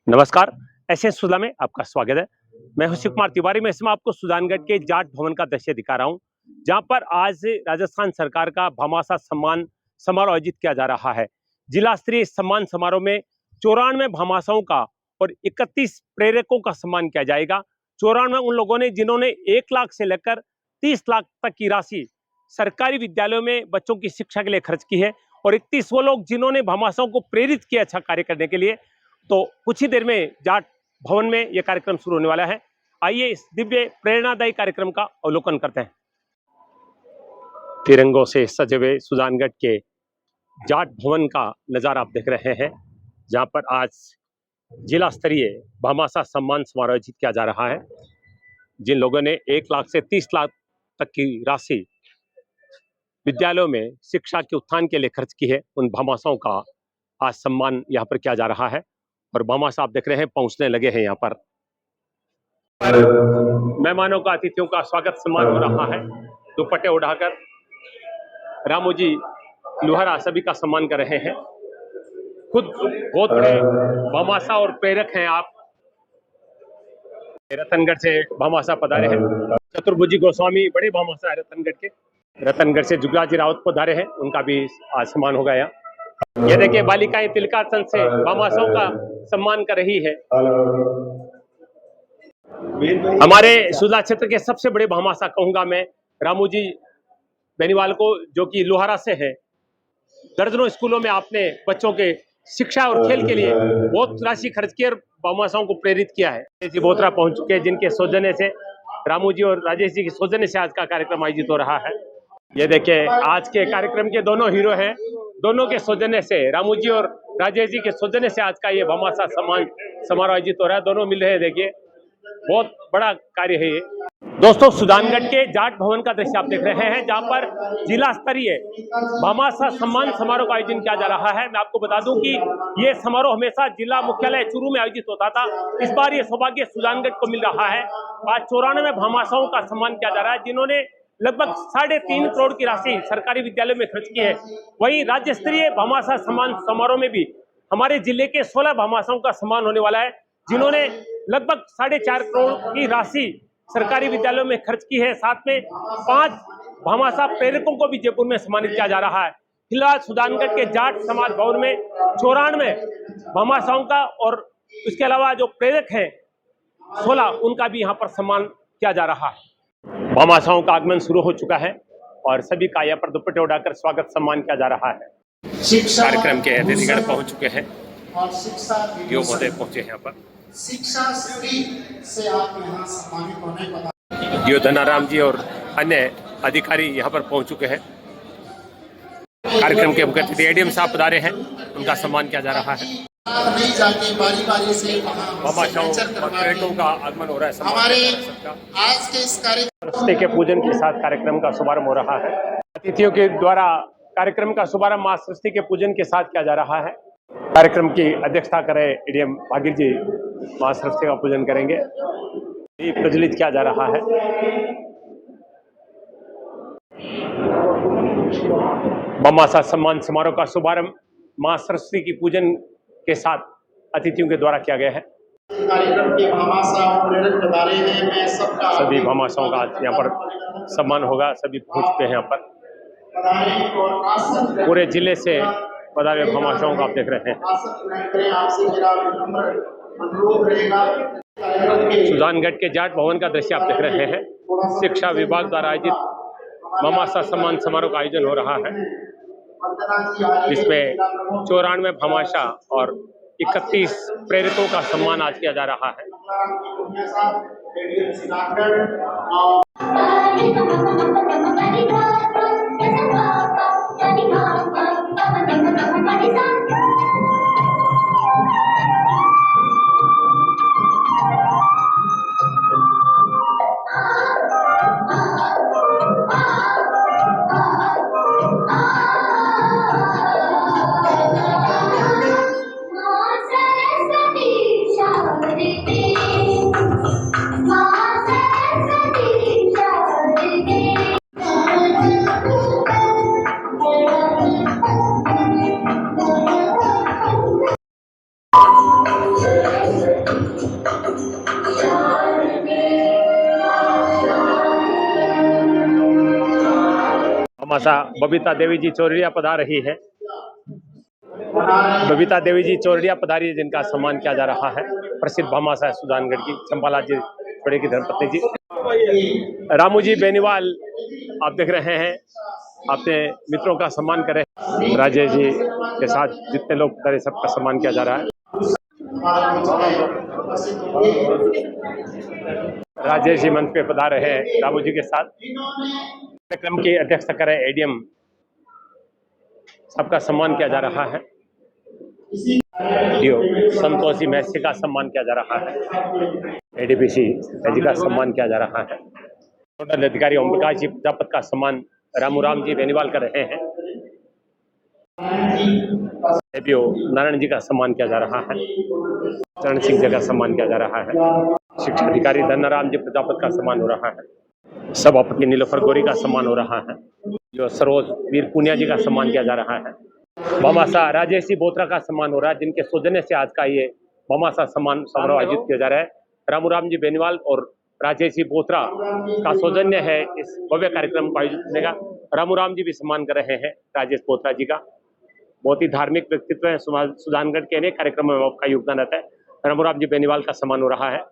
नमस्कार। एसएन सुधा में आपका स्वागत है। मैं हूं शिव कुमार तिवारी। मैं इसमें आपको सुजानगढ़ के जाट भवन का दृश्य दिखा रहा हूं, जहां पर आज राजस्थान सरकार का भामाशाह सम्मान समारोह आयोजित किया जा रहा है। जिला स्तरीय सम्मान समारोह में 94 भामाशाहों का और 31 प्रेरकों का सम्मान किया जाएगा। 94 उन लोगों ने जिन्होंने 1 लाख से लेकर 30 लाख तक की राशि सरकारी विद्यालयों में बच्चों की शिक्षा के लिए खर्च की है, और 31 वो लोग जिन्होंने भामाशाहों को प्रेरित किया अच्छा कार्य करने के लिए। तो कुछ ही देर में जाट भवन में यह कार्यक्रम शुरू होने वाला है। आइए इस दिव्य प्रेरणादायी कार्यक्रम का अवलोकन करते हैं। तिरंगों से सजे हुए सुजानगढ़ के जाट भवन का नजारा आप देख रहे हैं, जहां पर आज जिला स्तरीय भामाशाह सम्मान समारोह आयोजित किया जा रहा है। जिन लोगों ने 1 लाख से 30 लाख तक की राशि विद्यालयों में शिक्षा के उत्थान के लिए खर्च की है, उन भामाशाहों का आज सम्मान यहाँ पर किया जा रहा है। और भामाशाह आप देख रहे हैं पहुंचने लगे हैं यहाँ पर। मेहमानों का, अतिथियों का स्वागत सम्मान हो रहा है। दुपट्टे उड़ाकर रामू जी लुहारा सभी का सम्मान कर रहे हैं। खुद बहुत बड़े भामाशाह और प्रेरक हैं आप। रतनगढ़ से भामाशाह पधारे हैं। चतुर्भुजी गोस्वामी बड़े भामाशाह है रतनगढ़ के। रतनगढ़ से जुगला जी रावत पधारे हैं, उनका भी आज सम्मान हो गया। ये देखिए बालिकाएं तिलकासन से भामाशाहों का सम्मान कर रही है। हमारे सुजा क्षेत्र के सबसे बड़े भामाशाह कहूंगा मैं रामू जी बेनीवाल को, जो कि लोहारा से है। दर्जनों स्कूलों में आपने बच्चों के शिक्षा और खेल के लिए बहुत राशि खर्च की और भामाशाहों को प्रेरित किया है। जी बोतरा पहुंच चुके हैं, जिनके सौजन्य से रामू जी और राजेश जी के सौजन्य से आज का कार्यक्रम आयोजित हो रहा है। ये देखिए आज के कार्यक्रम के दोनों हीरो हैं। दोनों के सौजन्य से, रामू जी और राजेश जी के सौजन्य से आज का ये भामाशाह सम्मान समारोह आयोजित हो रहा है। दोनों मिल रहे हैं, देखिए बहुत बड़ा कार्य है ये। दोस्तों, सुजानगढ़ के जाट भवन का दृश्य आप देख रहे हैं, जहां पर जिला स्तरीय भामाशाह सम्मान समारोह का आयोजन किया जा रहा है। मैं आपको बता दूं कि ये समारोह हमेशा जिला मुख्यालय चूरू में आयोजित होता था। इस बार ये सौभाग्य सुजानगढ़ को मिल रहा है। आज 94 भामाशाहों का सम्मान किया जा रहा है, जिन्होंने लगभग 3.5 करोड़ की राशि सरकारी विद्यालयों में खर्च की है। वहीं राज्य स्तरीय भामाशाह सम्मान समारोह में भी हमारे जिले के 16 भामाशाहों का सम्मान होने वाला है, जिन्होंने लगभग 4.5 करोड़ की राशि सरकारी विद्यालयों में खर्च की है। साथ में 5 भामाशाह प्रेरकों को भी जयपुर में सम्मानित किया जा रहा है। फिलहाल सुजानगढ़ के जाट समाज भवन में 94 भामाशाहों का और इसके अलावा जो प्रेरक हैं 16, उनका भी यहाँ पर सम्मान किया जा रहा है। भामाशाहों का आगमन शुरू हो चुका है और सभी का यहाँ पर दुपट्टे उड़ाकर स्वागत सम्मान किया जा रहा है। कार्यक्रम के अतिथिगण पहुंच चुके हैं और शिक्षा यो महोदय पहुंचे हैं यहाँ पर। शिक्षा से आप यहाँ सम्मानित होने को यो धनाराम जी और अन्य अधिकारी यहाँ पर पहुंच चुके हैं। कार्यक्रम के मुख्य अतिथि एडीएम साहब पधारे हैं, उनका सम्मान किया जा रहा है। नहीं जाके बारी बारी से भामाशाहों और प्रेरकों का आगमन हो रहा है। हमारे आज के इस सरस्वती के पूजन के साथ कार्यक्रम का शुभारंभ हो रहा है। अतिथियों के द्वारा कार्यक्रम का शुभारंभ मां सरस्वती के पूजन के साथ किया जा रहा है। कार्यक्रम की अध्यक्षता करें एडीएम भागीर जी, मां सरस्वती का पूजन करेंगे। दीप प्रज्वलित किया जा रहा है। भामाशाह सम्मान समारोह का शुभारंभ मां सरस्वती की पूजन के साथ अतिथियों के द्वारा किया गया है। कार्यक्रम के भामाशाह प्रेरक पधारे हैं। मैं सबका सभी भामाशाहों का यहाँ पर सम्मान होगा। सभी पहुंच चुके हैं यहाँ पर। पूरे जिले से पधारे भामाशाहों का आप देख रहे हैं। सुजानगढ़ के जाट भवन का दृश्य आप देख रहे हैं। शिक्षा विभाग द्वारा आयोजित भामाशाह सम्मान समारोह का आयोजन हो रहा है, जिसमें 94 भामाशाह और 31 प्रेरकों का सम्मान आज किया जा रहा है। भाषा बबीता देवी जी चौरड़िया पधार रही है। बबीता देवी जी चौरड़िया पधारी है, जिनका सम्मान किया जा रहा है। प्रसिद्ध भामाशाह सुजानगढ़ की चंपालाल जी चौड़े की धर्मपत्नी जी। रामू जी बेनीवाल आप देख रहे हैं, अपने मित्रों का सम्मान कर रहे हैं। राजेश जी के साथ जितने लोग पधारे सबका सम्मान किया जा रहा है। राजेश जी मंच पे पधार रहे हैं रामू जी के साथ। कार्यक्रम की अध्यक्षता कर रहे एडीएम, सबका सम्मान किया जा रहा है। संतोषी मैसी का सम्मान किया जा रहा है। एडीपीसी जी का सम्मान किया जा रहा है। नोडल अधिकारी ओम प्रकाश जी प्रजापत का सम्मान रामू जी बेनीवाल कर रहे हैं। एबीओ नारायण जी का सम्मान किया जा रहा है। चरण सिंह जी का सम्मान किया जा रहा है। शिक्षा अधिकारी धन्नाराम जी प्रजापत का सम्मान हो रहा है। सभापति नीलोफर गौरी का सम्मान हो रहा है। जो सरोज वीर पुनिया जी का सम्मान किया जा रहा है। भामाशाह राजेश जी बोत्रा का सम्मान हो रहा है, जिनके सौजन्य से आज का ये भामाशाह सम्मान समारोह आयोजित किया जा रहा है। रामू जी बेनीवाल और राजेश जी बोत्रा का सौजन्य है इस भव्य कार्यक्रम को आयोजित करने का। रामू जी भी सम्मान कर रहे हैं राजेश बोत्रा जी का। बहुत ही धार्मिक व्यक्तित्व है सुजानगढ़ के, अनेक कार्यक्रमों में आपका योगदान रहता है। रामू जी बेनीवाल का सम्मान हो रहा है।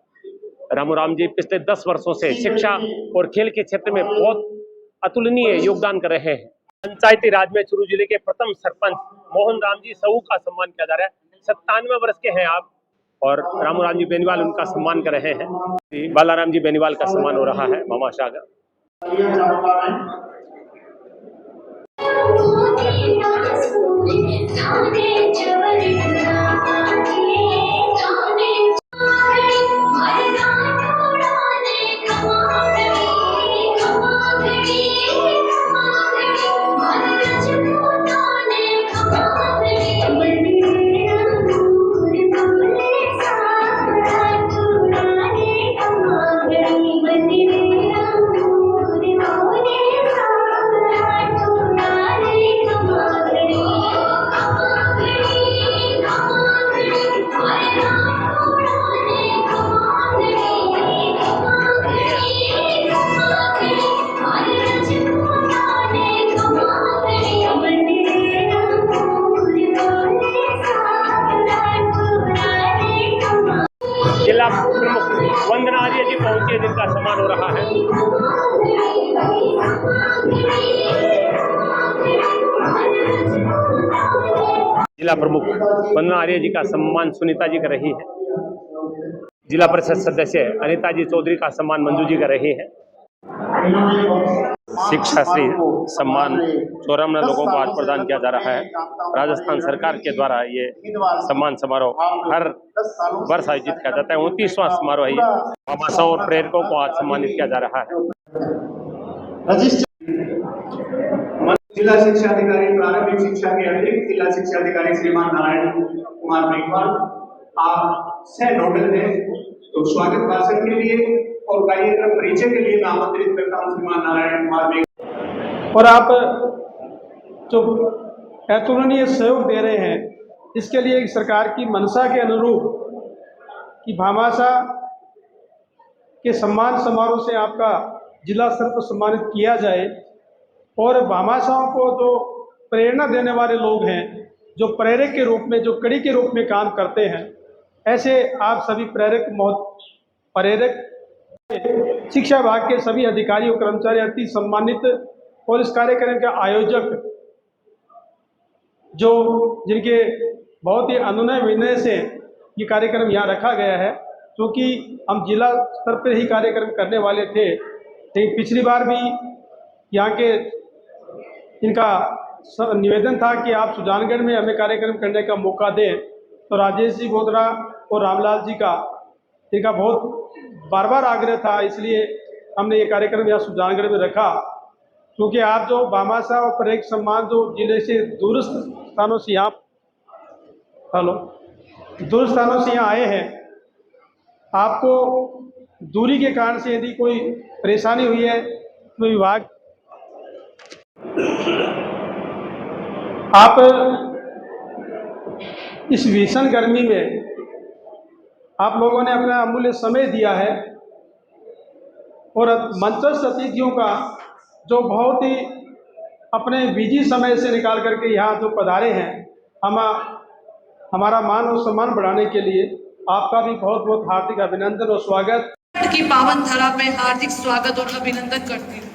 रामू जी पिछले 10 वर्षों से शिक्षा और खेल के क्षेत्र में बहुत अतुलनीय योगदान कर रहे हैं। पंचायती राज में चुरू जिले के प्रथम सरपंच मोहन राम जी साहू का सम्मान किया जा रहा है। 97 वर्ष के हैं आप, और रामू जी बेनीवाल उनका सम्मान कर रहे हैं। बालाराम जी बेनीवाल का सम्मान हो रहा है भामाशाह का। जिला प्रमुख वंदना आर्य जी पहुंचे, जिनका सम्मान हो रहा है। जिला प्रमुख वंदना आर्य जी का सम्मान सुनीता जी कर रही है। जिला परिषद सदस्य अनिता जी चौधरी का सम्मान मंजू जी कर रही है। शिक्षा श्री सम्मान 54 लोगों को आज प्रदान किया जा रहा है। राजस्थान सरकार के द्वारा ये सम्मान समारोह हर वर्ष आयोजित किया जाता है। 29वां समारोह है। भामाशाह और प्रेरकों को आज सम्मानित किया जा रहा है। जिला शिक्षा अधिकारी प्रारंभिक शिक्षा के अतिरिक्त जिला शिक्षा अधिकारी श्रीमान नारायण कुमार मेघवाल आप सह नोडल हैं, तो स्वागत भाषण के लिए और कार्यक्रम परिचय के लिए मैं आमंत्रित करता हूं श्रीमान नारायण कुमार मेघवाल। और आप जो अतुलनीय सहयोग दे रहे हैं, इसके लिए सरकार की मंशा के अनुरूप कि भामाशाह के सम्मान समारोह से आपका जिला स्तर पर सम्मानित किया जाए। और भामाशाहों को जो प्रेरणा देने वाले लोग हैं, जो प्रेरक के रूप में, जो कड़ी के रूप में काम करते हैं, ऐसे आप सभी प्रेरक शिक्षा विभाग के सभी अधिकारी और कर्मचारी अति सम्मानित, और इस कार्यक्रम के आयोजक जो जिनके बहुत ही अनुनय विनय से ये कार्यक्रम यहाँ रखा गया है, क्योंकि हम जिला स्तर पर ही कार्यक्रम करने वाले थे, लेकिन पिछली बार भी यहाँ के इनका निवेदन था कि आप सुजानगढ़ में हमें कार्यक्रम करने का मौका दें। तो राजेश जी बोत्रा और रामलाल जी का इनका बहुत बार बार आग्रह था, इसलिए हमने ये कार्यक्रम यहाँ सुजानगढ़ में रखा। क्योंकि आप जो भामाशाह और प्रेरक सम्मान जो जिले से दूरस्थ स्थानों से यहाँ आए हैं, आपको दूरी के कारण से यदि कोई परेशानी हुई है तो विभाग आप इस भीषण गर्मी में आप लोगों ने अपना अमूल्य समय दिया है, और मंचस्थ अतिथियों का जो बहुत ही अपने बिजी समय से निकाल करके यहाँ जो पधारे हैं, हम हमारा मान और सम्मान बढ़ाने के लिए आपका भी बहुत बहुत हार्दिक अभिनंदन और स्वागत। की पावन धरा में हार्दिक स्वागत और अभिनंदन करती हूँ।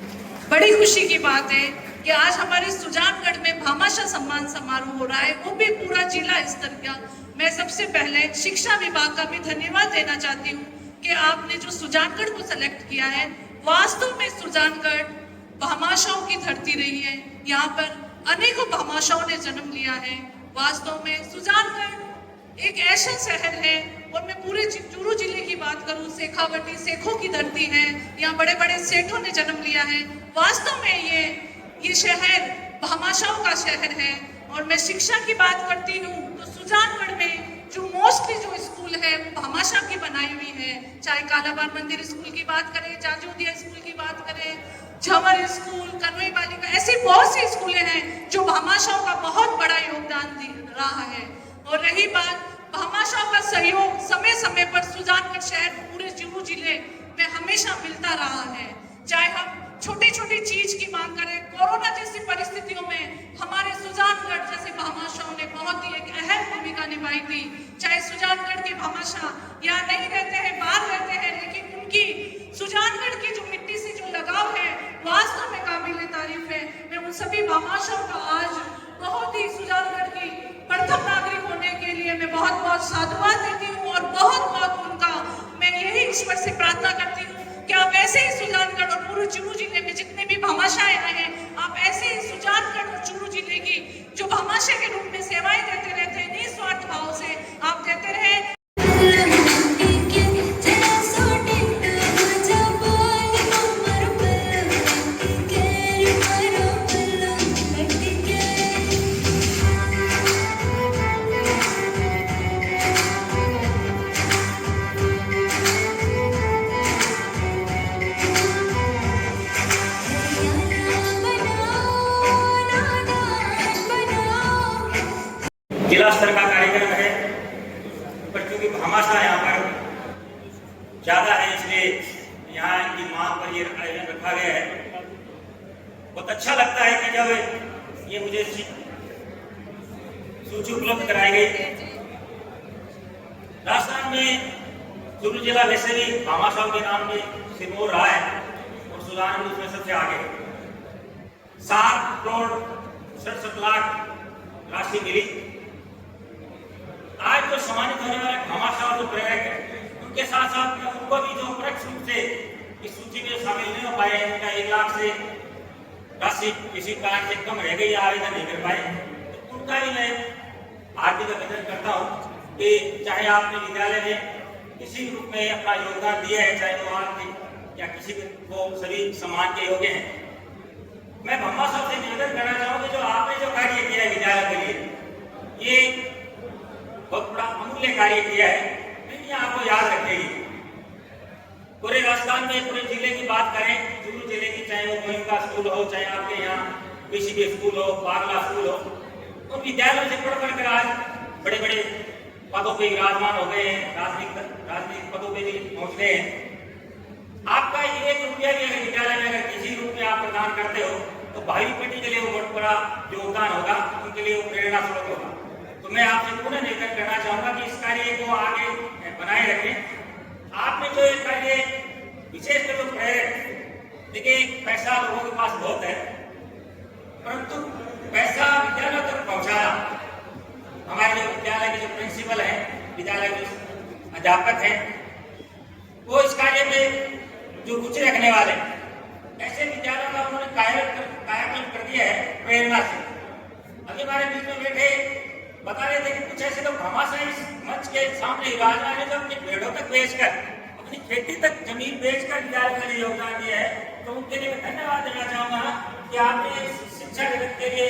बड़ी खुशी की बात है कि आज हमारे सुजानगढ़ में भामाशाह सम्मान समारोह हो रहा है, वो भी पूरा जिला स्तर का। मैं सबसे पहले शिक्षा विभाग का भी धन्यवाद देना चाहती हूँ कि आपने जो सुजानगढ़ को सेलेक्ट किया है, वास्तव में सुजानगढ़ भामाशाहों की धरती रही है। यहाँ पर अनेकों भामाशाहों ने जन्म लिया है। वास्तव में सुजानगढ़ एक ऐसा शहर है, और मैं पूरे चूरू जिले की बात करूं, शेखावटी सेखों की धरती है। यहाँ बड़े बड़े सेठों ने जन्म लिया है। वास्तव में ये शहर भामाशाहों का शहर है। और मैं शिक्षा की बात करती हूँ तो सुजानगढ़ में जो मोस्टली जो स्कूल है वो भामाशाह की बनाई हुई है। चाहे कालाबार मंदिर स्कूल की बात करें, जाजोदिया स्कूल की बात करें, झमर स्कूल, कन्वई बालिका, ऐसी बहुत सी स्कूलें हैं जो भामाशाहों का बहुत बड़ा योगदान दे रहा है। और रही बात भामाशाह का सहयोग, समय समय पर सुजानगढ़ शहर पूरे चूरू जिले में हमेशा मिलता रहा है। चाहे हम छोटी छोटी चीज की मांग करें, कोरोना जैसी परिस्थितियों में हमारे सुजानगढ़ जैसे भामाशाहों ने बहुत ही एक अहम भूमिका निभाई थी। चाहे सुजानगढ़ के भामाशाह यहाँ नहीं रहते हैं, बाहर रहते हैं, लेकिन उनकी सुजानगढ़ की जो मिट्टी से जो लगाव है वास्तव में काबिल तारीफ है। मैं उन सभी भामाशाहों का आज बहुत ही सुजानगढ़ की प्रथम नागरिक होने के लिए मैं बहुत बहुत साधुवाद देती हूँ और बहुत बहुत उनका मैं यही ईश्वर से प्रार्थना करती हूँ कि आप ऐसे ही सुजानगढ़ और पूरे चूरू जिले में जितने भी भामाशाह आए हैं, आप ऐसे ही सुजानगढ़ और चूरू जिले की जो भामाशाह के रूप में सेवाएं देते रहते हैं, निस्वार्थ भाव से आप देते रहे। जिला स्तर का कार्यक्रम है, पर चूंकि भामाशाह यहाँ पर ज्यादा है इसलिए यहाँ इनकी मांग पर ये आयोजन रखा गया है। बहुत अच्छा लगता है कि जब ये मुझे सूची उपलब्ध कराई गई। राजस्थान में चूरू जिला वैसे भी भामाशाह के नाम में सिरमौर रहा है और सुजानगढ़ उसमें सबसे आगे। 7,67,00,000 राशि मिली। आज जो सम्मानित होने वाले भामाशाह जो प्रेरक है, उनके साथ साथ में उनको भी जो प्रत्यक्ष रूप से इस सूची में शामिल नहीं हो पाए, उनका 1 लाख से राशि किसी कारण से कम रह गई, आवेदन नहीं कर पाए, तो उनका भी मैं हार्दिक अभिनंदन करता हूँ कि चाहे आपने विद्यालय में किसी रूप में अपना योगदान दिया है, चाहे वो आर्थिक या किसी को, सभी सम्मान के योग्य हैं। मैं भामाशाह से निवेदन करना चाहूँगी, जो आपने जो कार्य किया है विद्यालय के लिए, ये बहुत बड़ा अमूल्य कार्य किया है। दुनिया आपको याद रखेगी। पूरे राजस्थान में पूरे जिले की बात करें, चूरू जिले की, चाहे वो गोइंका स्कूल हो, चाहे आपके यहाँ पीसीबी स्कूल हो, बागला स्कूल हो, उन विद्यालयों से पढ़ कर आज बड़े बड़े पदों पे विराजमान हो गए हैं, राजनीतिक पदों पे भी पहुंच गए हैं। आपका 1 रुपया भी अगर विद्यालय में अगर किसी रूप में आप प्रदान करते हो तो भावी पीढ़ी के लिए वो बहुत बड़ा योगदान होगा, उनके लिए वो प्रेरणा स्रोत होगा। तो मैं आपसे पुनः निवेदन करना चाहूंगा कि इस कार्य को आगे बनाए रखें। आपने जो एक कार्य विशेष कर जो प्रेरक, देखिए पैसा लोगों के पास बहुत है, परंतु पैसा विद्यालय तक पहुंचाना, हमारे जो विद्यालय के जो प्रिंसिपल हैं, विद्यालय के अध्यापक हैं, वो इस कार्य में जो रुचि रखने वाले ऐसे विद्यालयों का उन्होंने कायाकल्प कर दिया है प्रेरणा से। अभी हमारे बीच में बैठे बता रहे थे कि कुछ ऐसे लोग भामाशाह इस मंच के सामने विराजमान है जो अपनी पेड़ों तक बेचकर, अपनी खेती तक जमीन बेचकर विद्यालय के लिए योगदान दिया है। तो उनके लिए मैं धन्यवाद देना चाहूंगा कि आपने शिक्षा जगत के लिए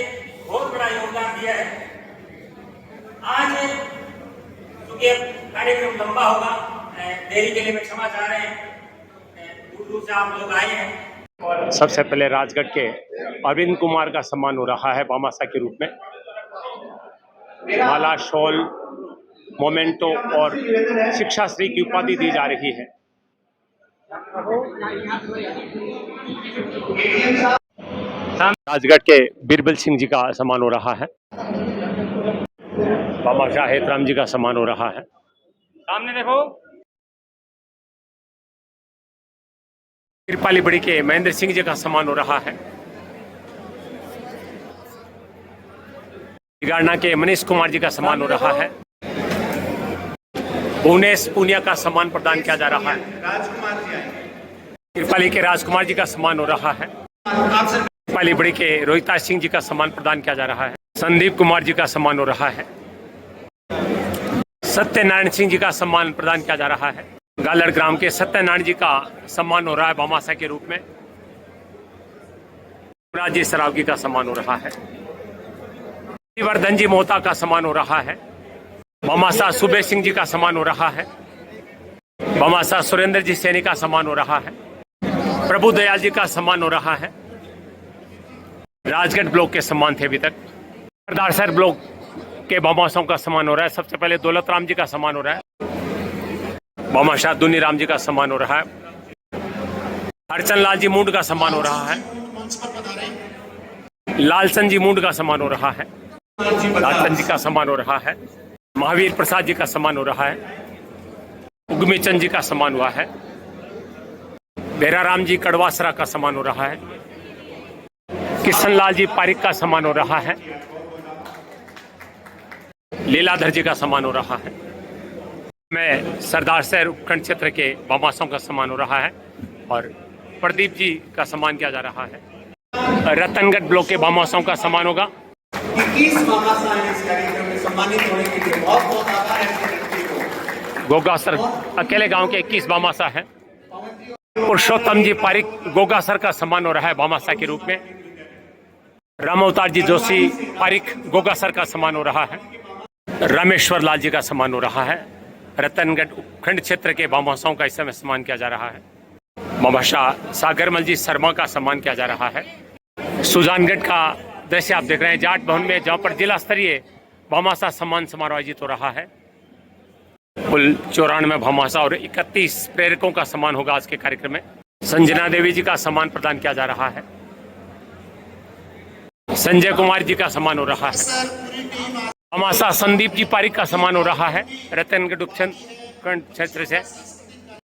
बहुत बड़ा योगदान दिया है। आज क्योंकि कार्यक्रम लंबा होगा, देरी के लिए मैं क्षमा चाह रहे हैं, दूर दूर से आप लोग आए हैं। सबसे पहले राजगढ़ के अरविंद कुमार का सम्मान हो रहा है भामाशाह के रूप में। माला, शॉल, मोमेंटो और शिक्षा श्री की उपाधि दी जा रही है। राजगढ़ के बीरबल सिंह जी का सम्मान हो रहा है। भामाशाह हेतराम जी का सम्मान हो रहा है। सामने देखो। कृपाली बड़ी के महेंद्र सिंह जी का सम्मान हो रहा है। गाड़ना के मनीष कुमार जी का सम्मान हो रहा है। भुवनेश पूनिया का सम्मान प्रदान किया जा रहा है। राजकुमार जी आएंगे। कृपाली के राजकुमार जी का सम्मान हो रहा है। कृपाली बड़ी के रोहिता सिंह जी का सम्मान प्रदान किया जा रहा है। संदीप कुमार जी का सम्मान हो रहा है। सत्यनारायण सिंह जी का सम्मान प्रदान किया जा रहा है। गालड़ ग्राम के सत्यनारायण जी का सम्मान हो रहा है भामाशाह के रूप में। राजी सरावगी का सम्मान हो रहा है। वर्धन जी मोहता का सम्मान हो रहा है। भामाशाह सुबेश सिंह जी का सम्मान हो रहा है। भामाशाह सुरेंद्र जी सैनी का सम्मान हो रहा है। प्रभु दयाल जी का सम्मान हो रहा है। राजगढ़ ब्लॉक के सम्मान थे अभी तक। सरदारसर ब्लॉक के भामाशाहों का सम्मान हो रहा है। सबसे पहले दौलत राम जी का सम्मान हो रहा है। भामाशाह दुनी राम जी का सम्मान हो रहा है। हरचंद लाल जी मुंड का सम्मान हो रहा है। लालचंद जी मुंड का सम्मान हो रहा है। लालचंद जी का सम्मान हो रहा है। महावीर प्रसाद जी का सम्मान हो रहा है। उगमी चंद जी का सम्मान हुआ है। बेराराम जी कड़वासरा का सम्मान हो रहा है। किशनलाल जी पारिक का सम्मान हो रहा है। लीलाधर जी का सम्मान हो रहा है। मैं सरदारसर उपखंड क्षेत्र के भामाशाहों का सम्मान हो रहा है और प्रदीप जी का सम्मान किया जा रहा है। रतनगढ़ ब्लॉक के भामाशाहों का सम्मान होगा। 21 भामाशाह इस कार्यक्रम में सम्मानित होने के लिए बहुत बहुत आभार है। गोगासर अकेले गांव के 21 भामाशाह हैं। पुरुषोत्तम जी पारिक गोगासर का सम्मान हो रहा है भामाशाह के रूप में। राम अवतार जी जोशी पारिक गोगासर का सम्मान हो रहा है। रामेश्वर लाल जी का सम्मान हो रहा है। रतनगढ़ उपखंड क्षेत्र के भामाशाहों का इस समय सम्मान किया जा रहा है। भामाशाह सागरमल जी शर्मा का सम्मान किया जा रहा है। सुजानगढ़ का दृश्य आप देख रहे हैं जाट भवन में, जहां पर जिला स्तरीय भामाशाह सम्मान समारोह आयोजित हो रहा है। कुल 94 भामाशाह और 31 प्रेरकों का सम्मान होगा आज के कार्यक्रम में। संजना देवी जी का सम्मान प्रदान किया जा रहा है। संजय कुमार जी का सम्मान हो रहा है। भामाशाह संदीप जी पारिक का सम्मान हो रहा है रतनगढ़ उपखंड क्षेत्र से।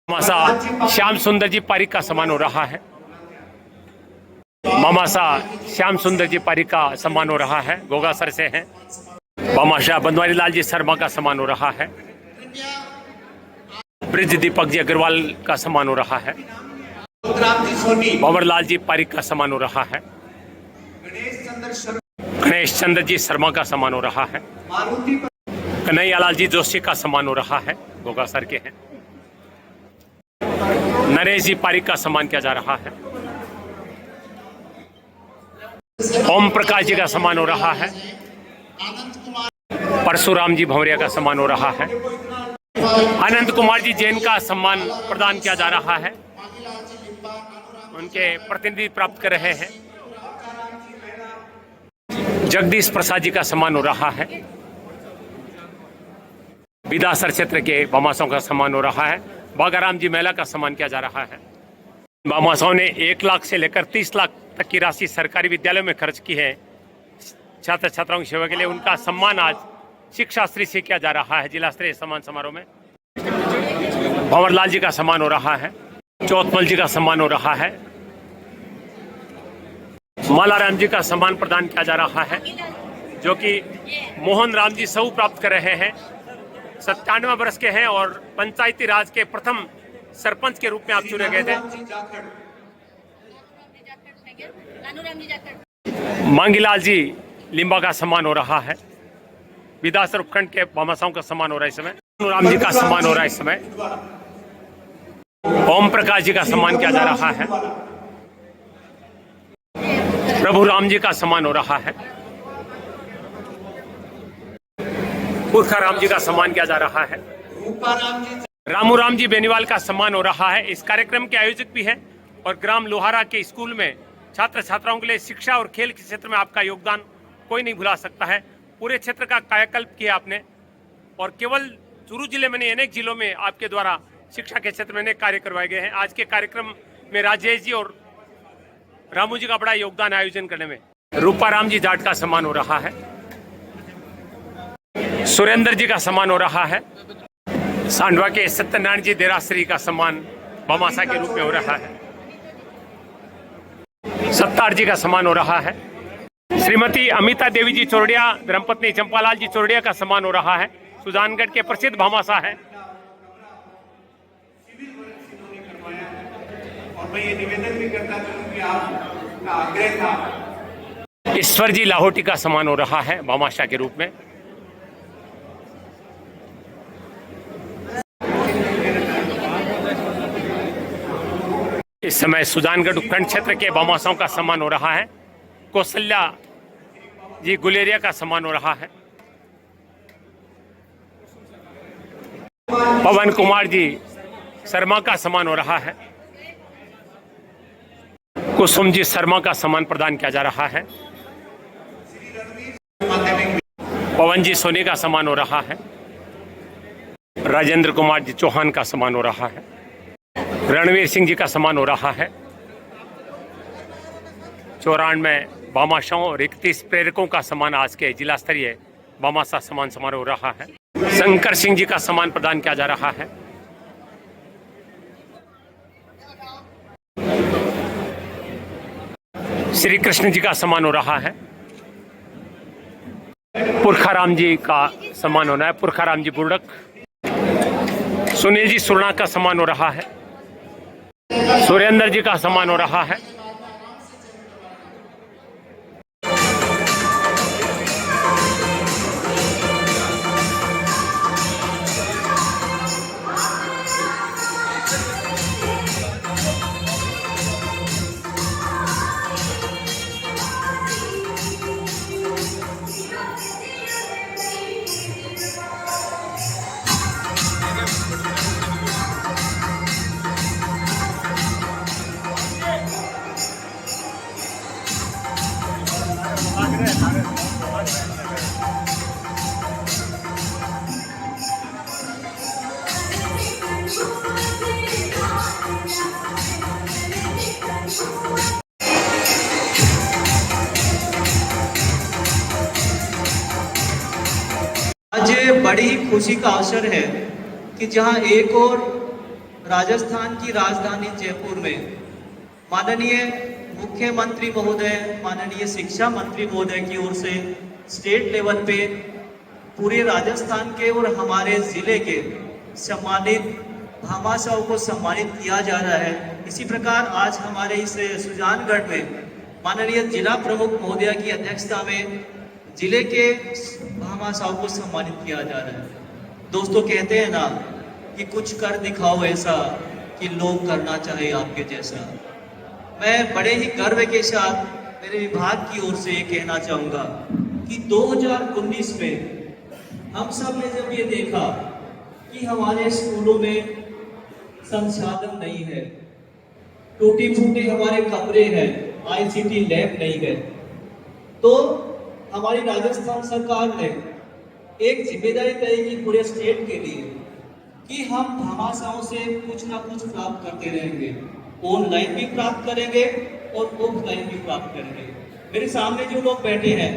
भामाशाह श्याम सुंदर जी पारिक का सम्मान हो रहा है। भामाशाह श्याम सुंदर जी पारिक का सम्मान हो रहा है, गोगासर से हैं। भामाशाह बनवारी लाल जी शर्मा का सम्मान हो रहा है। ब्रिज दीपक जी अग्रवाल का सम्मान हो रहा है। भंवर लाल जी पारिक का सम्मान हो रहा है। गणेश चंद्र जी शर्मा का सम्मान हो रहा है। कन्हैयालाल जी जोशी का सम्मान हो रहा है, गोगासर के हैं। नरेश जी पारिक का सम्मान किया जा रहा है। ओम प्रकाश जी का सम्मान हो रहा है। परशुराम जी भंवरिया का सम्मान हो रहा है। अनंत कुमार जी जैन का सम्मान प्रदान किया जा रहा है। उनके प्रतिनिधि प्राप्त कर रहे हैं। जगदीश प्रसाद जी का सम्मान हो रहा है। विदासर क्षेत्र के भामाशाहों का सम्मान हो रहा है। बागाराम जी मेला का सम्मान किया जा रहा है। भामाशाहों ने 1 लाख से लेकर 30 लाख तक की राशि सरकारी विद्यालयों में खर्च की है छात्र छात्राओं की सेवा के लिए। उनका सम्मान आज शिक्षा श्री से किया जा रहा है जिला स्तरीय सम्मान समारोह में। भंवरलाल जी का सम्मान हो रहा है। चौथमल जी का सम्मान हो रहा है। मालाराम जी का सम्मान प्रदान किया जा रहा है, जो कि मोहन राम जी सऊ प्राप्त कर रहे हैं। 97 वर्ष के हैं और पंचायती राज के प्रथम सरपंच के रूप में आप चुने गए थे। मांगीलाल जी लिम्बा का सम्मान हो रहा है। विदासर उपखंड के भामाशाहों का सम्मान हो रहा है इस समय। राम जी का सम्मान हो रहा है इस समय। ओम प्रकाश जी का सम्मान किया जा रहा है। प्रभु राम जी का सम्मान हो रहा है। पुरखा राम जी का सम्मान किया जा रहा है। रामू राम जी बेनीवाल का सम्मान हो रहा है। इस कार्यक्रम के आयोजक भी है और ग्राम लोहारा के स्कूल में छात्र छात्राओं के लिए शिक्षा और खेल के क्षेत्र में आपका योगदान कोई नहीं भुला सकता है। पूरे क्षेत्र का कायाकल्प किया आपने और केवल चूरू जिले में नहीं अनेक जिलों में आपके द्वारा शिक्षा के क्षेत्र में अनेक कार्य करवाए गए हैं। आज के कार्यक्रम में राजेश जी और रामू जी का बड़ा योगदान है आयोजन करने में। रूपाराम जी जाट का सम्मान हो रहा है, सुरेंद्र जी का सम्मान हो रहा है, सांडवा के सत्यनारायण जी देराश्री का सम्मान भामाशाह के रूप में हो रहा है, सत्तार जी का सम्मान हो रहा है, श्रीमती अमिता देवी जी चोरडिया धर्मपत्नी चंपालाल जी चोरडिया का सम्मान हो रहा है। सुजानगढ़ के प्रसिद्ध भामाशाह है। और मैं ये निवेदन भी करता हूँ कि आपका आग्रह था। ईश्वर जी लाहौटी का सम्मान हो रहा है भामाशाह के रूप में। इस समय सुजानगढ़ उपखंड क्षेत्र के भामाशाहों का सम्मान हो रहा है। कौशल्या जी गुलेरिया का सम्मान हो रहा है। पवन कुमार जी शर्मा का सम्मान हो रहा है। कुसुम जी शर्मा का सम्मान प्रदान किया जा रहा है। पवन जी सोनी का सम्मान हो रहा है। राजेंद्र कुमार जी चौहान का सम्मान हो रहा है। रणवीर सिंह जी का सम्मान हो रहा है। 94 भामाशाहों और 31 प्रेरकों का सम्मान आज के जिला स्तरीय भामाशाह सम्मान समारोह हो रहा है। शंकर सिंह जी का सम्मान प्रदान किया जा रहा है। श्री कृष्ण जी का सम्मान हो रहा है। पुरखाराम जी का सम्मान होना है। पुरखाराम जी बुर्डक। सुनील जी सुरना का सम्मान हो रहा है। सुरेंद्र जी का सम्मान हो रहा है। आज बड़ी खुशी का अवसर है कि जहां एक और राजस्थान की राजधानी जयपुर में माननीय मुख्यमंत्री महोदय, माननीय शिक्षा मंत्री महोदय की ओर से स्टेट लेवल पे पूरे राजस्थान के और हमारे जिले के सम्मानित भामाशाहों को सम्मानित किया जा रहा है। इसी प्रकार आज हमारे इस सुजानगढ़ में माननीय जिला प्रमुख महोदय की अध्यक्षता में जिले के भामाशाहों को सम्मानित किया जा रहा है। दोस्तों कहते हैं ना कि कुछ कर दिखाओ ऐसा कि लोग करना चाहे आपके जैसा। मैं बड़े ही गर्व के साथ मेरे विभाग की ओर से ये कहना चाहूँगा कि 2019 में हम सब ने जब ये देखा कि हमारे स्कूलों में संसाधन नहीं है, टूटी फूटी हमारे कमरे हैं, ICT लैब नहीं है, तो हमारी राजस्थान सरकार ने एक जिम्मेदारी तय की पूरे स्टेट के लिए कि हम भामाशाहों से कुछ ना कुछ प्राप्त करते रहेंगे। ऑनलाइन भी प्राप्त करेंगे और ऑफलाइन भी प्राप्त करेंगे। मेरे सामने जो लोग बैठे हैं,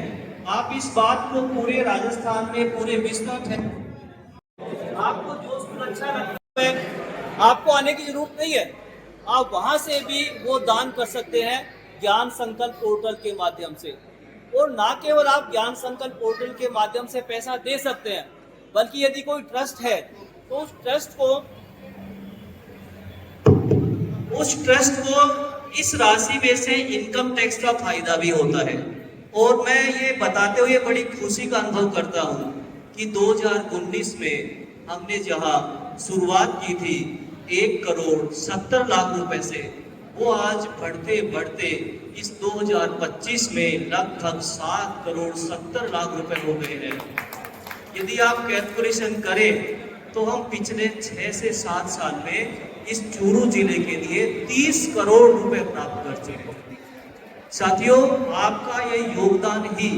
आप इस बात को पूरे राजस्थान में, पूरे विश्व में, आपको जो स्कूल अच्छा लगता है आपको आने की जरूरत नहीं है। आप वहां से भी वो दान कर सकते हैं ज्ञान संकल्प पोर्टल के माध्यम से। और ना केवल आप ज्ञान संकल्प पोर्टल के माध्यम से पैसा दे सकते हैं, बल्कि यदि कोई ट्रस्ट है तो उस ट्रस्ट को इस राशि में से इनकम टैक्स का फायदा भी होता है। और मैं ये बताते हुए बड़ी खुशी का अनुभव करता हूँ कि 2019 में हमने जहाँ शुरुआत की थी 1,70,00,000 रुपए से, वो आज बढ़ते बढ़ते इस 2025 में लगभग 7,70,00,000 रुपए हो गए हैं। यदि आप कैलकुलेशन करें तो हम पिछले 6 से 7 साल में इस चूरू जिले के लिए 30 करोड़ रुपए प्राप्त कर चुके हैं। साथियों, आपका ये योगदान ही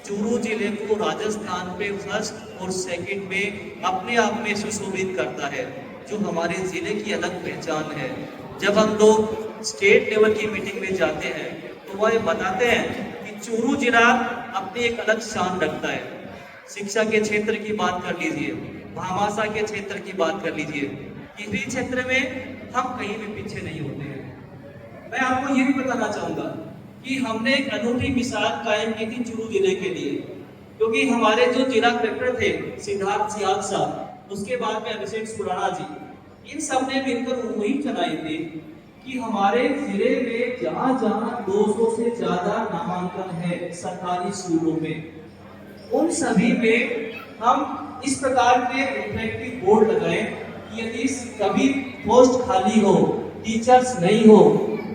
चूरू जिले को राजस्थान में फर्स्ट और सेकंड में अपने आप में सुशोभित करता है, जो हमारे जिले की अलग पहचान है। जब हम लोग स्टेट लेवल की मीटिंग में जाते हैं वो ये बताते हैं कि चूरू जिला अपनी एक अलग शान रखता है। शिक्षा के क्षेत्र की बात कर लीजिए, भामाशाह के क्षेत्र की बात कर लीजिए, किसी क्षेत्र में हम कहीं भी पीछे नहीं होते हैं। मैं आपको ये भी बताना चाहूँगा कि हमने एक अनूठी मिसाल कायम की थी चूरू जिले के लिए, क्योंकि हमारे जो जिला कलेक्टर थे सिद्धार्थ सियाग साहब, उसके बाद में अभिषेक सुराणा जी, इन सब ने मिलकर मुहिम चलाई थी कि हमारे जिले में जहाँ जहाँ 200 से ज्यादा नामांकन है सरकारी स्कूलों में, उन सभी में हम इस प्रकार के इंटरेक्टिव बोर्ड लगाएं कि यदि कभी पोस्ट खाली हो, टीचर्स नहीं हो,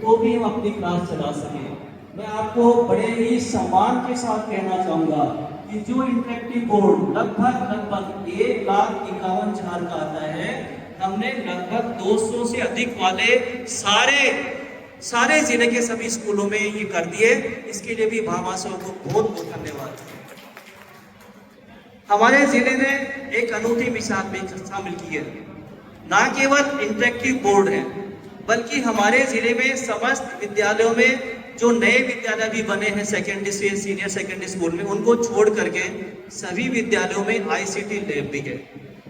तो भी हम अपनी क्लास चला सकें। मैं आपको बड़े ही सम्मान के साथ कहना चाहूँगा कि जो इंटरेक्टिव बोर्ड लगभग 1,51,000 का आता है, हमने लगभग 200 से अधिक वाले सारे जिले के सभी स्कूलों में ये कर दिए। इसके लिए भी भामाशाह को बहुत बहुत धन्यवाद। हमारे जिले ने एक अनूठी मिसाल में शामिल की है। न केवल इंटरेक्टिव बोर्ड है, बल्कि हमारे जिले में समस्त विद्यालयों में जो नए विद्यालय भी बने हैं सेकेंडरी से सीनियर सेकेंडरी स्कूल में, उनको छोड़ करके सभी विद्यालयों में ICT लैब भी है।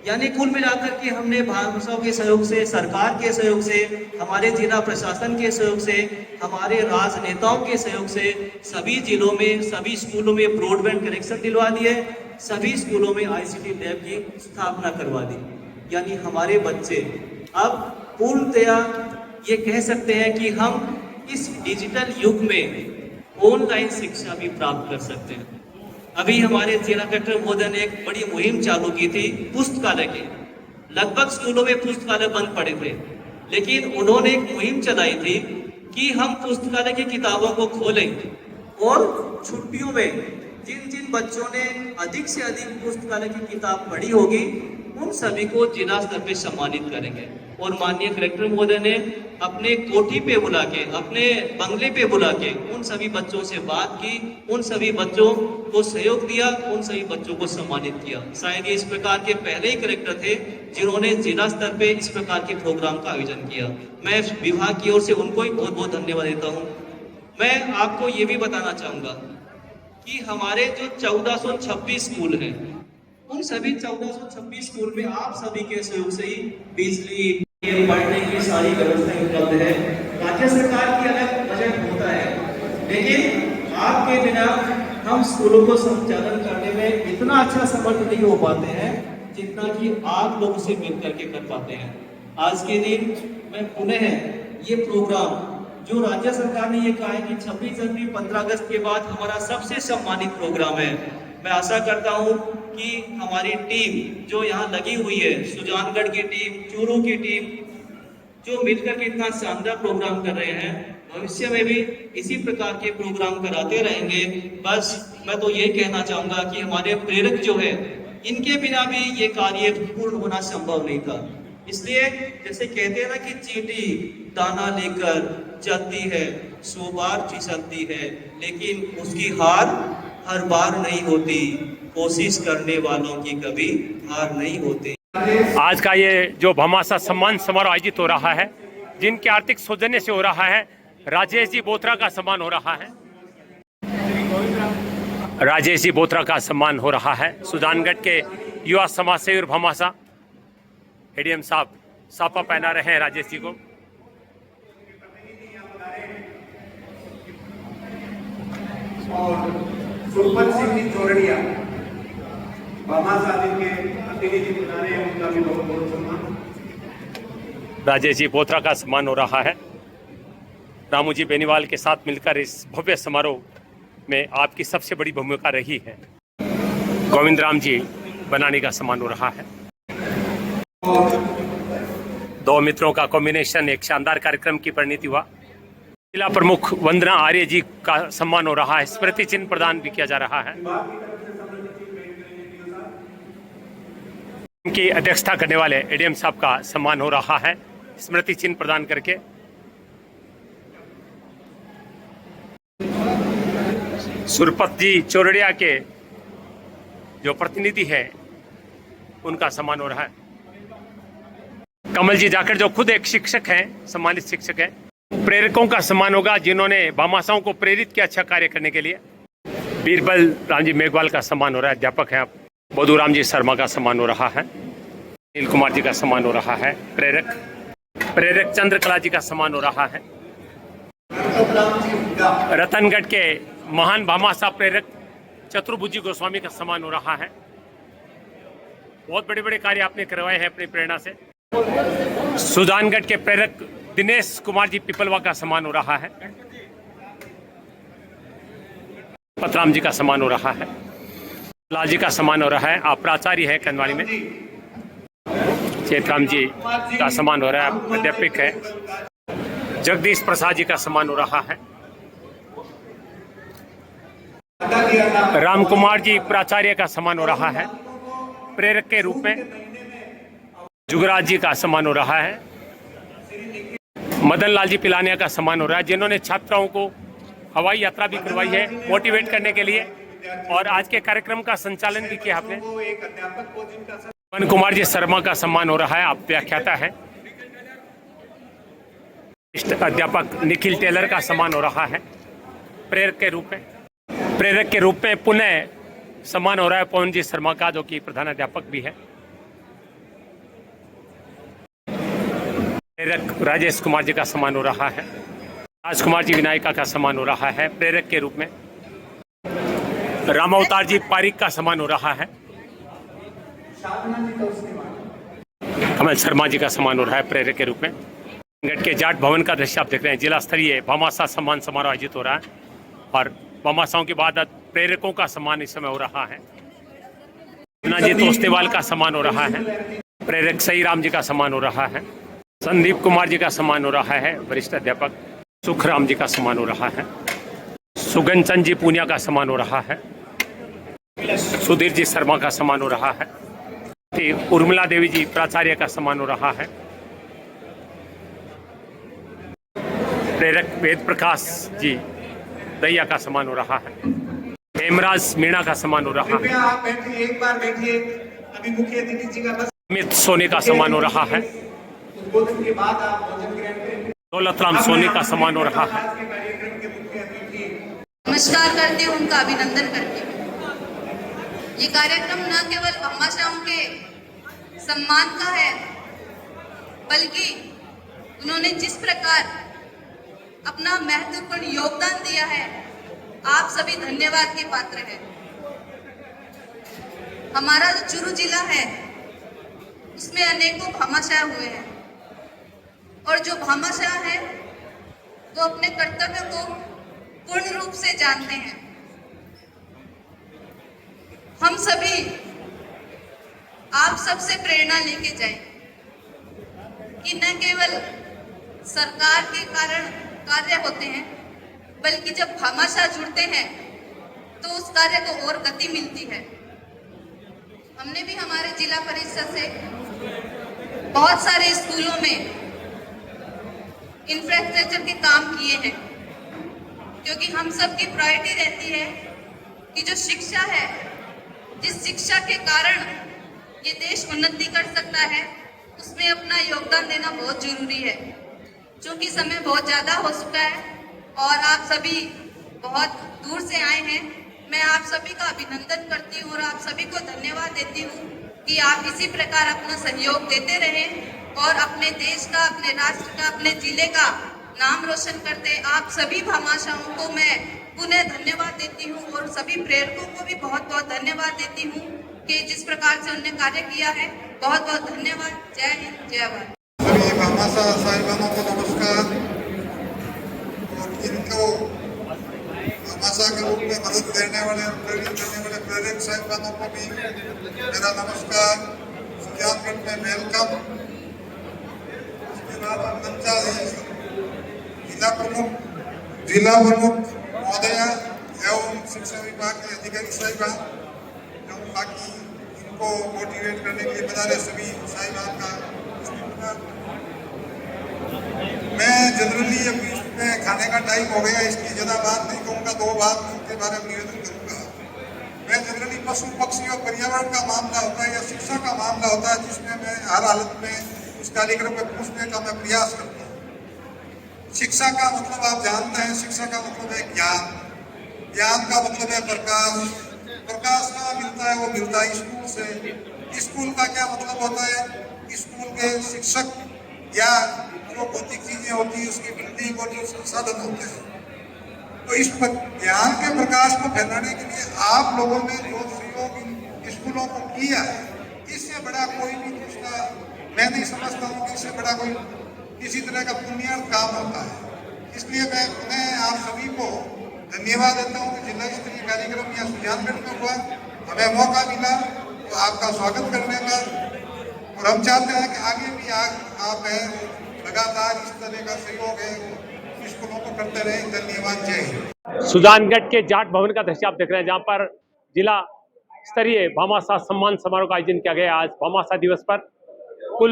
यानी कुल मिलाकर के हमने भामाशाह के सहयोग से, सरकार के सहयोग से, हमारे जिला प्रशासन के सहयोग से, हमारे राजनेताओं के सहयोग से सभी जिलों में सभी स्कूलों में ब्रॉडबैंड कनेक्शन दिलवा दिए, सभी स्कूलों में ICT लैब की स्थापना करवा दी। यानी हमारे बच्चे अब पूर्णतया ये कह सकते हैं कि हम इस डिजिटल युग में ऑनलाइन शिक्षा भी प्राप्त कर सकते हैं। अभी हमारे जिला कलेक्टर महोदय ने एक बड़ी मुहिम चालू की थी पुस्तकालय की। लगभग स्कूलों में पुस्तकालय बंद पड़े थे, लेकिन उन्होंने एक मुहिम चलाई थी कि हम पुस्तकालय की किताबों को खोलें और छुट्टियों में जिन जिन बच्चों ने अधिक से अधिक पुस्तकालय की किताब पढ़ी होगी, उन सभी को जिला स्तर पे सम्मानित करेंगे। और माननीय कलेक्टर महोदय ने अपने कोठी पे बुला के, अपने बंगले पे बुला के उन सभी बच्चों से बात की, उन सभी बच्चों को सहयोग दिया, उन सभी बच्चों को सम्मानित किया। शायद ये इस प्रकार के पहले ही कलेक्टर थे जिन्होंने जिला स्तर पे इस प्रकार के प्रोग्राम का आयोजन किया। मैं विभाग की ओर से उनको ही बहुत बहुत धन्यवाद देता हूँ। मैं आपको ये भी बताना चाहूँगा कि हमारे जो 1426 स्कूल हैं, उन सभी 1426 स्कूल में आप सभी के सहयोग से ही बिजली, पढ़ने की सारी व्यवस्थाएं उपलब्ध है। राज्य सरकार की अलग बजट होता है, लेकिन आपके बिना हम स्कूलों को संचालन करने में इतना अच्छा समर्थ नहीं हो पाते हैं जितना कि आप लोग से मिलकर के कर पाते हैं। आज के दिन मैं पुनः ये प्रोग्राम जो राज्य सरकार ने ये कहा है कि 26 जनवरी 15 अगस्त के बाद हमारा सबसे सम्मानित प्रोग्राम है, मैं आशा करता हूँ कि हमारी टीम जो यहाँ लगी हुई है, सुजानगढ़ की टीम, चूरू की टीम, जो मिलकर के इतना शानदार प्रोग्राम कर रहे हैं, भविष्य में भी इसी प्रकार के प्रोग्राम कराते रहेंगे। बस मैं तो ये कहना चाहूँगा कि हमारे प्रेरक जो है, इनके बिना भी ये कार्य पूर्ण होना संभव नहीं था। इसलिए जैसे कहते हैं ना कि चींटी दाना लेकर चलती है, 100 बार फिसलती है, लेकिन उसकी हार हर बार नहीं होती, कोशिश करने वालों की कभी हार नहीं होती। आज का ये जो भामाशाह सम्मान समारोह आयोजित हो रहा है, जिनके आर्थिक सौजन्य से हो रहा है, राजेश जी बोत्रा का सम्मान हो रहा है। राजेश जी बोत्रा का सम्मान हो रहा है। सुजानगढ़ के युवा समाज सेवी भामाशाह एडीएम साहब साफा पहना रहे हैं राजेश जी को। और सुरपत सिंह जी चोरड़िया भामाशाह के प्रतिनिधि बना रहे हैं, उनका भी बहुत बहुत सम्मान। राजेश जी बोत्रा का सम्मान हो रहा है। रामू जी बेनीवाल के साथ मिलकर इस भव्य समारोह में आपकी सबसे बड़ी भूमिका रही है। गोविंद राम जी बनाने का सम्मान हो रहा है। दो मित्रों का कॉम्बिनेशन एक शानदार कार्यक्रम की परिणति हुआ। जिला प्रमुख वंदना आर्य जी का सम्मान हो रहा है। स्मृति चिन्ह प्रदान भी किया जा रहा है। इनकी अध्यक्षता करने वाले एडीएम साहब का सम्मान हो रहा है स्मृति चिन्ह प्रदान करके। सुरपत जी चोरड़िया के जो प्रतिनिधि है, उनका सम्मान हो रहा है। कमल जी जाकर जो खुद एक शिक्षक हैं, सम्मानित शिक्षक हैं। प्रेरकों का सम्मान होगा जिन्होंने भामाशाहों को प्रेरित किया अच्छा कार्य करने के लिए। बीरबल राम जी मेघवाल का सम्मान हो रहा है, अध्यापक हैं आप। बधूराम जी शर्मा का सम्मान हो रहा है। अनिल कुमार जी का सम्मान हो रहा है। प्रेरक चंद्रकला जी का सम्मान हो रहा है। रतनगढ़ के महान भामाशाह प्रेरक चतुर्भुजी गोस्वामी का सम्मान हो रहा है। बहुत बड़े बड़े कार्य आपने करवाए हैं अपनी प्रेरणा से। सुजानगढ़ के प्रेरक दिनेश कुमार जी पिपलवा का सम्मान हो रहा है। पतराम जी का सम्मान हो रहा है। लाल जी का सम्मान हो रहा है। आप प्राचार्य है कंदवाली में। चेतराम जी का सम्मान हो रहा है, अध्यापक है। जगदीश प्रसाद जी का सम्मान हो रहा है। राम कुमार जी प्राचार्य का सम्मान हो रहा है प्रेरक के रूप में। जुगराज जी का सम्मान हो रहा है। मदन लाल जी पिलानिया का सम्मान हो रहा है जिन्होंने छात्राओं को हवाई यात्रा भी करवाई है मोटिवेट करने के लिए, और आज के कार्यक्रम का संचालन भी किया आपने। पवन कुमार जी शर्मा का सम्मान हो रहा है, आप व्याख्याता है। अध्यापक निखिल टेलर का सम्मान हो रहा है प्रेरक के रूप में। प्रेरक के रूप में पुनः सम्मान हो रहा है पवन जी शर्मा का, जो कि प्रधान अध्यापक भी है। प्रेरक राजेश कुमार जी का सम्मान हो रहा है। राजकुमार जी विनायका का सम्मान हो रहा है प्रेरक के रूप में। रामावतार जी पारिक का सम्मान हो रहा है। कमल शर्मा जी का सम्मान हो रहा है प्रेरक के रूप में। गढ़ के जाट भवन का दृश्य आप देख रहे हैं। जिला स्तरीय भामाशाह सम्मान समारोह आयोजित हो रहा है, और भामाशाहों के बाद प्रेरकों का सम्मान इस समय हो रहा है। जी तोस्तेवाल का सम्मान हो रहा है। प्रेरक सही राम जी का सम्मान हो रहा है। संदीप कुमार जी का सम्मान हो रहा है वरिष्ठ अध्यापक। सुखराम जी का सम्मान हो रहा है। सुगन चंद जी पूनिया का सम्मान हो रहा है। सुधीर जी शर्मा का सम्मान हो रहा है। उर्मिला देवी जी प्राचार्य का सम्मान हो रहा है। प्रेरक वेद प्रकाश जी दैया का सम्मान हो रहा है। हेमराज मीणा का सम्मान हो रहा है। आप बैठिए, एक बार बैठिए। अभी मुख्य अतिथि जी का अमित सोनी का सम्मान हो रहा है। उद्बोधन के बाद आप भोजन ग्रहण करें। दौलतराम सोनी का सम्मान हो रहा है। नमस्कार करती हूँ, उनका अभिनंदन करती हूँ। ये कार्यक्रम न केवल भामाशाहों के सम्मान का है, बल्कि उन्होंने जिस प्रकार अपना महत्वपूर्ण योगदान दिया है, आप सभी धन्यवाद के पात्र हैं। हमारा जो चुरू जिला है उसमें अनेकों भामाशाह हुए हैं, और जो भामाशाह हैं वो अपने कर्तव्य को पूर्ण रूप से जानते हैं। हम सभी आप सबसे प्रेरणा लेके जाएं कि न केवल सरकार के कारण कार्य होते हैं, बल्कि जब भामाशाह जुड़ते हैं तो उस कार्य को और गति मिलती है। हमने भी हमारे जिला परिषद से बहुत सारे स्कूलों में इंफ्रास्ट्रक्चर के काम किए हैं, क्योंकि हम सबकी प्रायोरिटी रहती है कि जो शिक्षा है, जिस शिक्षा के कारण ये देश उन्नति कर सकता है, उसमें अपना योगदान देना बहुत जरूरी है। क्योंकि समय बहुत ज़्यादा हो चुका है और आप सभी बहुत दूर से आए हैं, मैं आप सभी का अभिनंदन करती हूँ और आप सभी को धन्यवाद देती हूँ कि आप इसी प्रकार अपना सहयोग देते रहें और अपने देश का, अपने राष्ट्र का, अपने जिले का नाम रोशन करते। आप सभी भामाशाहों को मैं पुनः धन्यवाद देती हूँ और सभी प्रेरकों को भी बहुत बहुत धन्यवाद देती हूँ कि जिस प्रकार से उन्होंने कार्य किया है। बहुत बहुत धन्यवाद। जय हिंद, जय भारत। सभी भामाशाह साहिबानों को नमस्कार, और इनको भामाशाह के रूप में मदद देने वाले और प्रेरित करने वाले प्रेरक साहिबानों को भी मेरा नमस्कार। सुजानगढ़ में वेलकम। उसके बाद मंचा जिला प्रमुख महोदय एवं शिक्षा विभाग के अधिकारी साहिबान एवं बाकी इनको मोटिवेट करने के लिए बता रहे सभी साहिबान का मैं जनरली अभी इसमें खाने का टाइम हो गया, इसकी ज़्यादा बात नहीं कहूँगा, दो बात उनके बारे में निवेदन करूँगा। मैं जनरली पशु पक्षी और पर्यावरण का मामला होता है या शिक्षा का मामला होता है, जिसमें मैं हर हालत में उस कार्यक्रम में पूछने का मैं प्रयास करता हूँ। शिक्षा का मतलब आप जानते हैं, शिक्षा का मतलब है ज्ञान, ज्ञान का मतलब है प्रकाश, प्रकाश कहाँ मिलता है? वो मिलता है स्कूल से। स्कूल का क्या मतलब होता है? स्कूल के शिक्षक या जो भौतिक चीजें होती है उसकी बिल्डिंग और जो संसाधन होते हैं। तो इस ज्ञान के प्रकाश को फैलाने के लिए आप लोगों ने जो सहयोग इन स्कूलों को किया है, इससे बड़ा कोई भी दूसरा मैं नहीं समझता हूँ कि इससे बड़ा कोई किसी तरह का पुण्यार्थ काम होता है। इसलिए मैं आप सभी को धन्यवाद देता हूँ कि जिला स्तरीय कार्यक्रम यहाँ सुजानगढ़ में हुआ, हमें मौका मिला तो आपका स्वागत करने का, और हम चाहते हैं कि आगे भी आप हैं लगातार इस तरह का सहयोग है स्कूलों को करते रहे। धन्यवाद, जय हिंद। सुजानगढ़ के जाट भवन का दृश्य आप देख रहे हैं, जहां पर जिला स्तरीय भामाशाह सम्मान समारोह का आयोजन किया गया। आज भामाशाह दिवस पर कुल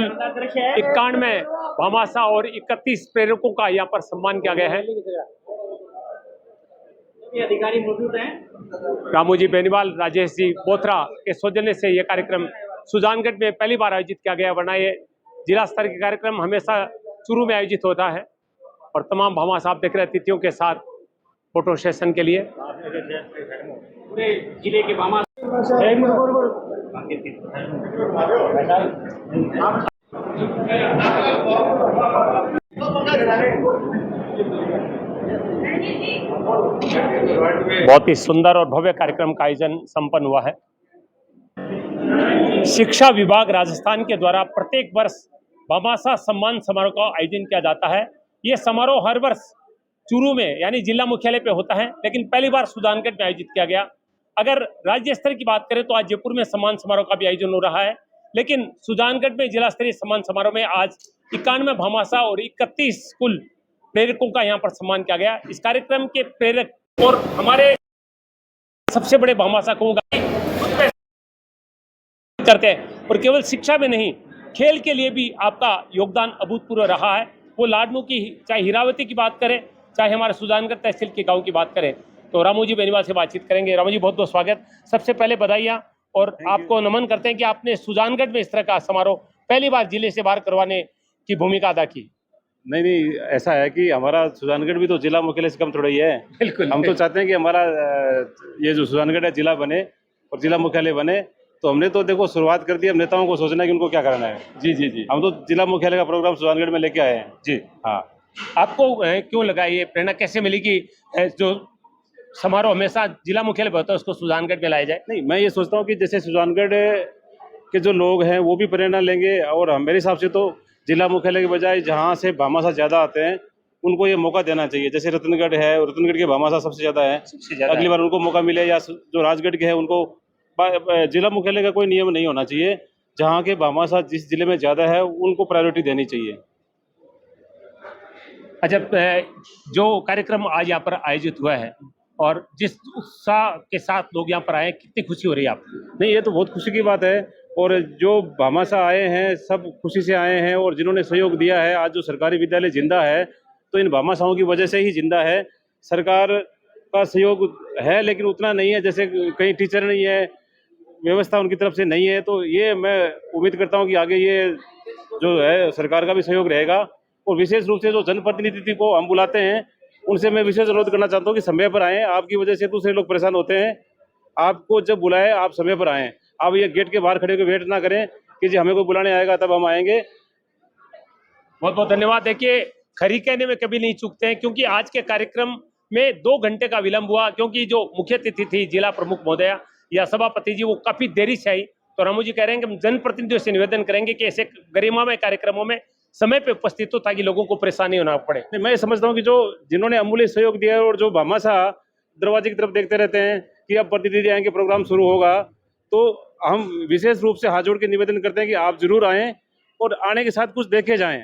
91 भामाशाह और 31 प्रेरकों का यहाँ पर सम्मान किया गया है। अधिकारी मौजूद हैं। रामू जी बेनीवाल, राजेश जी बोथरा के सौजन्य से यह कार्यक्रम सुजानगढ़ में पहली बार आयोजित किया गया, वरना ये जिला स्तर के कार्यक्रम हमेशा चूरू में आयोजित होता है। और तमाम भामाशाह आप देख रहे हैं अतिथियों के साथ फोटो सेशन के लिए। पूरे जिले के भामा बहुत ही सुंदर और भव्य कार्यक्रम का आयोजन संपन्न हुआ है। शिक्षा विभाग राजस्थान के द्वारा प्रत्येक वर्ष भामाशाह सम्मान समारोह का आयोजन किया जाता है। ये समारोह हर वर्ष चूरू में यानी जिला मुख्यालय पे होता है, लेकिन पहली बार सुजानगढ़ में आयोजित किया गया। अगर राज्य स्तर की बात करें तो आज जयपुर में सम्मान समारोह का भी आयोजन हो रहा है, लेकिन सुजानगढ़ में जिला स्तरीय सम्मान समारोह में आज 91 भामाशाह और 31 कुल प्रेरकों का यहाँ पर सम्मान किया गया। इस कार्यक्रम के प्रेरक और हमारे सबसे बड़े भामाशाह कहूँगा करते हैं, और केवल शिक्षा में नहीं, खेल के लिए भी आपका योगदान अभूतपूर्व रहा है। वो लाडनू की चाहे हीरावती की बात करें, चाहे हमारे सुजानगढ़ तहसील के गांव की बात करें, तो रामू जी बेनीवाल से बातचीत करेंगे। रामू जी बहुत बहुत स्वागत। सबसे पहले बधाइयाँ और आपको नमन करते हैं कि आपने सुजानगढ़ में इस तरह का समारोह पहली बार जिले से बाहर करवाने की भूमिका अदा की। नहीं, ऐसा है कि हमारा सुजानगढ़ भी तो जिला मुख्यालय से कम थोड़ा ही है। बिल्कुल, हम तो चाहते हैं कि हमारा ये जो सुजानगढ़ है जिला बने और जिला मुख्यालय बने। तो हमने तो देखो शुरुआत कर दी, अब नेताओं को सोचना है कि उनको क्या करना है। जी जी जी, हम तो जिला मुख्यालय का प्रोग्राम सुजानगढ़ में लेके आए हैं जी। हाँ। आपको क्यों लगा, ये प्रेरणा कैसे मिली कि जो समारोह हमेशा जिला मुख्यालय पर होता है उसको सुजानगढ़ में लाया जाए? नहीं, मैं ये सोचता हूँ कि जैसे सुजानगढ़ के जो लोग हैं वो भी प्रेरणा लेंगे, और मेरे हिसाब से तो जिला मुख्यालय के बजाय जहाँ से भामाशाह ज़्यादा आते हैं उनको ये मौका देना चाहिए। जैसे रतनगढ़ है, रतनगढ़ के भामाशाह सबसे ज़्यादा है, अगली बार उनको मौका मिले। या जो राजगढ़ के हैं उनको जिला मुख्यालय का कोई नियम नहीं होना चाहिए, जहाँ के भामाशाह जिस जिले में ज़्यादा है उनको प्रायोरिटी देनी चाहिए। अच्छा, जो कार्यक्रम आज यहाँ पर आयोजित हुआ है और जिस उत्साह के साथ लोग यहाँ पर आए, कितनी खुशी हो रही है आपको? नहीं, ये तो बहुत खुशी की बात है, और जो भामाशाह आए हैं सब खुशी से आए हैं, और जिन्होंने सहयोग दिया है। आज जो सरकारी विद्यालय जिंदा है तो इन भामाशाहों की वजह से ही जिंदा है। सरकार का सहयोग है लेकिन उतना नहीं है, जैसे कहीं टीचर नहीं है, व्यवस्था उनकी तरफ से नहीं है। तो ये मैं उम्मीद करता हूँ कि आगे ये जो है सरकार का भी सहयोग रहेगा। और विशेष रूप से जो जनप्रतिनिधि को हम बुलाते हैं उनसे मैं विशेष अनुरोध करना चाहता हूँ कि समय पर आएँ। आपकी वजह से दूसरे लोग परेशान होते हैं। आपको जब बुलाए आप समय पर आएँ। आप ये गेट के बाहर खड़े होकर वेट ना करें कि जी हमें कोई बुलाने आएगा तब हम आएंगे। बहुत बहुत धन्यवाद। देखिए, खरी कहने में कभी नहीं चूकते हैं, क्योंकि आज के कार्यक्रम में 2 घंटे का विलंब हुआ, क्योंकि जो मुख्य अतिथि थी जिला प्रमुख महोदया या सभापति जी, वो काफी देरी से आई। तो रामू जी कह रहे हैं कि हम जनप्रतिनिधियों से निवेदन करेंगे कि ऐसे गरिमामय कार्यक्रमों में समय पे उपस्थित हो ताकि लोगों को परेशानी होना पड़े। नहीं, मैं समझता हूँ कि जिन्होंने अमूल्य सहयोग दिया है, और जो भामाशाह दरवाजे की तरफ देखते रहते हैं कि अब प्रतिनिधि आएंगे, प्रोग्राम शुरू होगा, तो हम विशेष रूप से हाथ जोड़ के निवेदन करते हैं कि आप जरूर आएँ और आने के साथ कुछ देखे जाएं।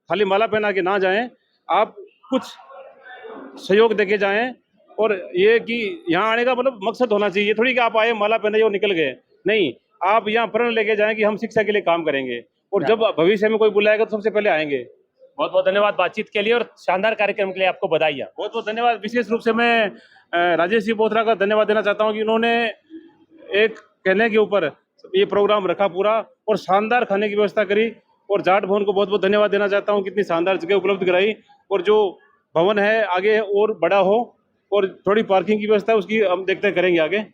खाली माला पहना के ना जाएं, आप कुछ सहयोग देके जाएं। और ये कि यहाँ आने का मतलब मकसद होना चाहिए, थोड़ी कि आप आए माला पहने और निकल गए। नहीं, आप यहाँ प्रण लेके जाएं कि हम शिक्षा के लिए काम करेंगे, और जब भविष्य में कोई बुलाएगा तो सबसे पहले आएंगे। बहुत बहुत धन्यवाद बातचीत के लिए और शानदार कार्यक्रम के लिए आपको बधाइयाँ। बहुत बहुत धन्यवाद। विशेष रूप से मैं राजेश जी बोथरा का धन्यवाद देना चाहता हूँ कि उन्होंने एक कहने के ऊपर ये प्रोग्राम रखा पूरा, और शानदार खाने की व्यवस्था करी। और जाट भवन को बहुत बहुत धन्यवाद देना चाहता हूँ, कितनी शानदार जगह उपलब्ध कराई। और जो भवन है आगे और बड़ा हो, और थोड़ी पार्किंग की व्यवस्था उसकी हम देखते हैं, करेंगे आगे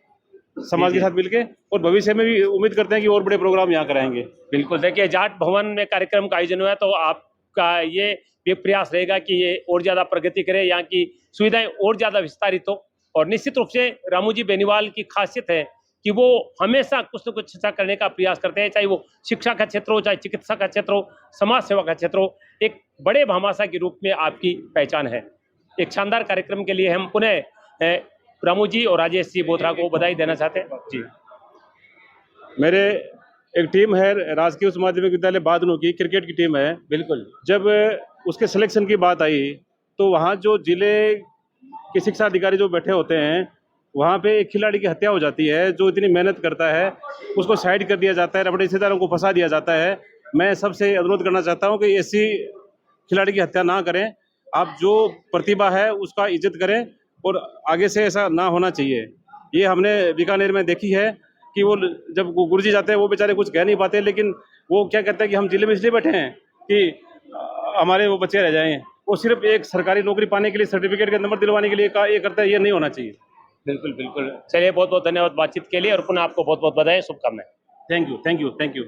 समाज के साथ मिलके, और भविष्य में भी उम्मीद करते हैं कि और बड़े प्रोग्राम यहाँ कराएंगे। बिल्कुल, देखिए जाट भवन में कार्यक्रम का आयोजन हुआ है, तो आपका ये भी प्रयास रहेगा कि ये और ज़्यादा प्रगति करे, यहाँ की सुविधाएं और ज़्यादा विस्तारित हो। और निश्चित रूप से रामू जी बेनीवाल की खासियत है कि वो हमेशा कुछ न कुछ अच्छा करने का प्रयास करते हैं, चाहे वो शिक्षा का क्षेत्र हो, चाहे चिकित्सा का क्षेत्र हो, समाज सेवा का क्षेत्र हो। एक बड़े भामाशाह के रूप में आपकी पहचान है। एक शानदार कार्यक्रम के लिए हम पुनः रामू जी और राजेश जी बोथरा को बधाई देना चाहते हैं जी। मेरे एक टीम है राजकीय उच्च माध्यमिक विद्यालय बादनू की, क्रिकेट की टीम है। बिल्कुल, जब उसके सिलेक्शन की बात आई तो वहाँ जो जिले के शिक्षा अधिकारी जो बैठे होते हैं, वहाँ पे एक खिलाड़ी की हत्या हो जाती है जो इतनी मेहनत करता है, उसको साइड कर दिया जाता है, अपने रिश्तेदारों को फंसा दिया जाता है। मैं सबसे अनुरोध करना चाहता हूँ कि ऐसी खिलाड़ी की हत्या ना करें। आप जो प्रतिभा है उसका इज्जत करें, और आगे से ऐसा ना होना चाहिए। ये हमने बीकानेर में देखी है कि वो जब गुरुजी जाते हैं वो बेचारे कुछ कह नहीं पाते, लेकिन वो क्या कहते हैं कि हम जिले में इसलिए बैठे हैं कि हमारे वो बच्चे रह जाएं। वो सिर्फ एक सरकारी नौकरी पाने के लिए, सर्टिफिकेट के नंबर दिलवाने के लिए ये करता है, ये नहीं होना चाहिए। बिल्कुल बिल्कुल। चलिए, बहुत बहुत धन्यवाद बातचीत के लिए, और पुनः आपको बहुत बहुत बधाई, शुभकामनाएं। Thank you, thank you, thank you.